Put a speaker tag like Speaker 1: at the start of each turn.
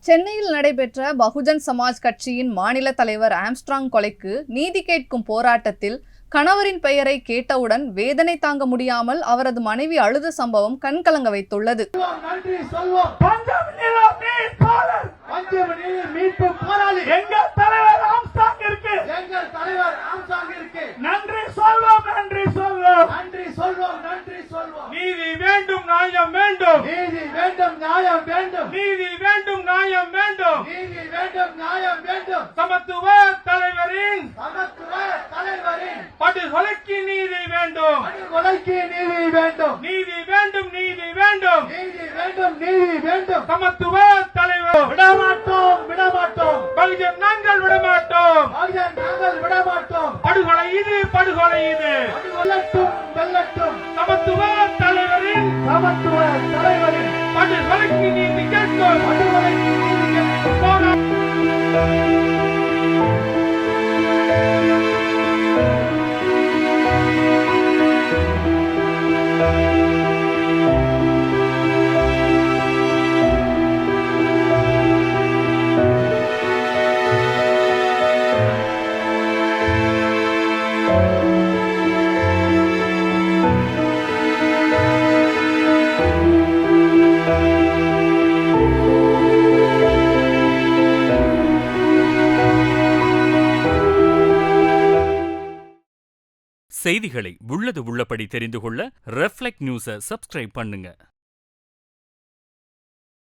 Speaker 1: சென்னையில் நடைபெற்ற பகுஜன் சமாஜ் கட்சியின் மாநில தலைவர் ஆம்ஸ்ட்ராங் கொலைக்கு நீதி கேட்கும் போராட்டத்தில் கணவரின் பெயரை கேட்டவுடன் வேதனை தாங்க முடியாமல் அவரது மனைவி அழுத சம்பவம் கண்கலங்க வைத்துள்ளது.
Speaker 2: நீதி வேண்டும், நியாயம் வேண்டும்.
Speaker 3: நீதி வேண்டும், நியாயம் வேண்டும்.
Speaker 2: நீதி வேண்டும், நியாயம் வேண்டும்.
Speaker 3: நீதி வேண்டும், நியாயம் வேண்டும்.
Speaker 2: சமத்துவ தலைவரின் படுகொலைக்கு நீதி வேண்டும்.
Speaker 3: படுகொலைக்கு நீதி வேண்டும்.
Speaker 2: நீதி வேண்டும், நீதி வேண்டும்.
Speaker 3: நீதி வேண்டும், நீதி வேண்டும்.
Speaker 2: சமத்துவ தலைவர்
Speaker 3: விடமாட்டோம், விடமாட்டோம்.
Speaker 2: பகுஜன் நாங்கள் விடமாட்டோம்.
Speaker 3: பகுஜன் நாங்கள் விடமாட்டோம்.
Speaker 2: படுகொலை இது, படுகொலை இது.
Speaker 3: வெல்லட்டும், வெல்லட்டும்.
Speaker 2: சமத்துவ தலைவரின் படுகொலைக்கு நீதி கேட்கும்.
Speaker 3: படுகொலைக்கு நீதி கேட்கும்.
Speaker 4: செய்திகளை உள்ளது உள்ளபடி தெரிந்து கொள்ள ரெஃப்ளெக்ட் நியூஸை சப்ஸ்கிரைப் பண்ணுங்க.